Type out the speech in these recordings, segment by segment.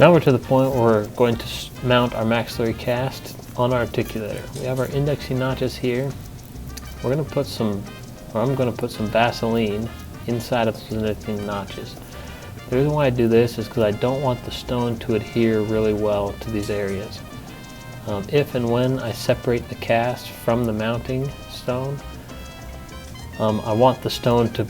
Now we're to the point where we're going to mount our maxillary cast on our articulator. We have our indexing notches here. We're going to put some, or I'm going to put some Vaseline inside of those indexing notches. The reason why I do this is because I don't want the stone to adhere really well to these areas. If and when I separate the cast from the mounting stone, I want the stone to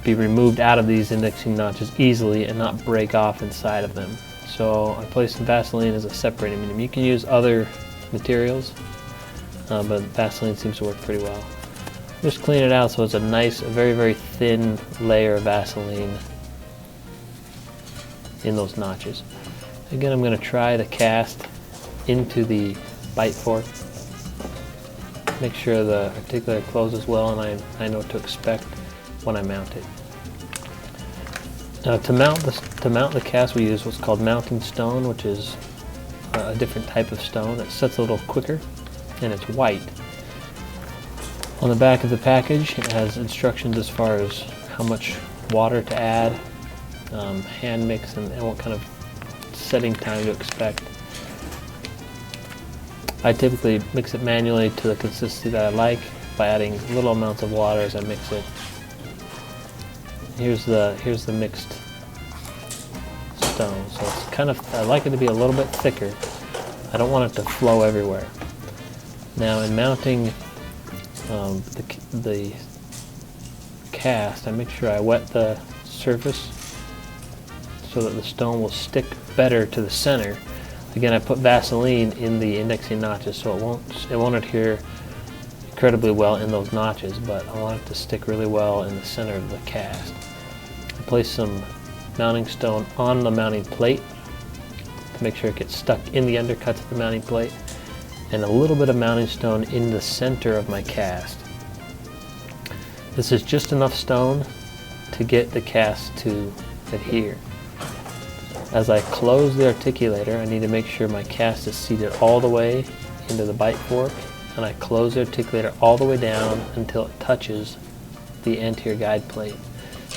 be removed out of these indexing notches easily and not break off inside of them. So I place some Vaseline as a separating medium. You can use other materials, but Vaseline seems to work pretty well. Just clean it out so it's a nice, very, very thin layer of Vaseline in those notches. Again, I'm going to try the cast into the bite fork. Make sure the articulator closes well and I know what to expect when I mount it. Now to mount the cast, we use what's called mounting stone, which is a different type of stone. It sets a little quicker and it's white. On the back of the package it has instructions as far as how much water to add, hand mix, and what kind of setting time to expect. I typically mix it manually to the consistency that I like by adding little amounts of water as I mix it. Here's the mixed stone. So it's kind of, I like it to be a little bit thicker. I don't want it to flow everywhere. Now in mounting the cast, I make sure I wet the surface so that the stone will stick better to the center. Again, I put Vaseline in the indexing notches so it won't adhere incredibly well in those notches, but I want it to stick really well in the center of the cast. I place some mounting stone on the mounting plate to make sure it gets stuck in the undercuts of the mounting plate, and a little bit of mounting stone in the center of my cast. This is just enough stone to get the cast to adhere. As I close the articulator, I need to make sure my cast is seated all the way into the bite fork, and I close the articulator all the way down until it touches the anterior guide plate,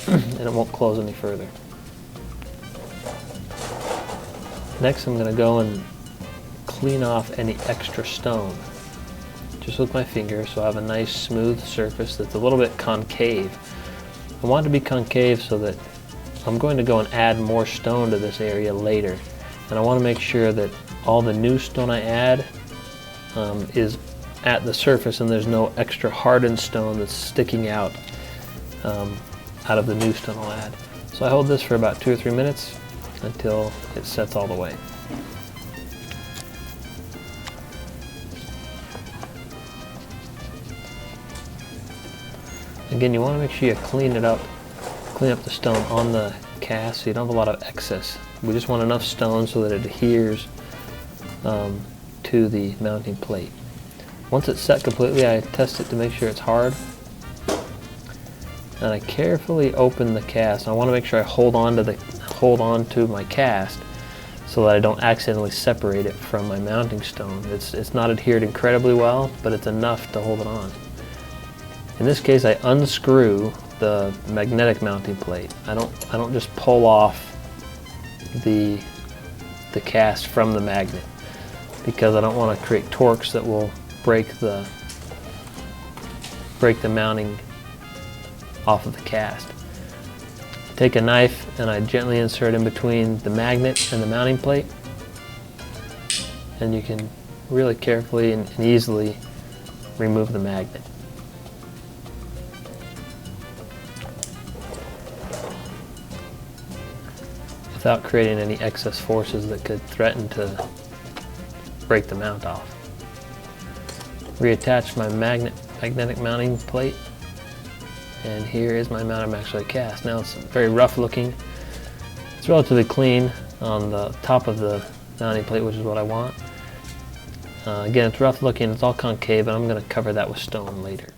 and it won't close any further. Next, I'm going to go and clean off any extra stone, just with my finger, so I have a nice smooth surface that's a little bit concave. I want it to be concave so that I'm going to go and add more stone to this area later, and I want to make sure that all the new stone I add is at the surface and there's no extra hardened stone that's sticking out of the new stone I'll add. So I hold this for about 2 or 3 minutes until it sets all the way. Again, you want to make sure you clean up the stone on the cast so you don't have a lot of excess. We just want enough stone so that it adheres to the mounting plate. Once it's set completely, I test it to make sure it's hard, and I carefully open the cast. I want to make sure I hold on to my cast so that I don't accidentally separate it from my mounting stone. It's not adhered incredibly well, but it's enough to hold it on. In this case, I unscrew the magnetic mounting plate. I don't just pull off the cast from the magnet, because I don't want to create torques that will break the mounting off of the cast. Take a knife and I gently insert in between the magnet and the mounting plate, and you can really carefully and easily remove the magnet. Without creating any excess forces that could threaten to break the mount off. Reattach my magnetic mounting plate, and here is my mounted maxillary cast. Now it's very rough looking. It's relatively clean on the top of the mounting plate, which is what I want. Again, it's rough looking, it's all concave, and I'm going to cover that with stone later.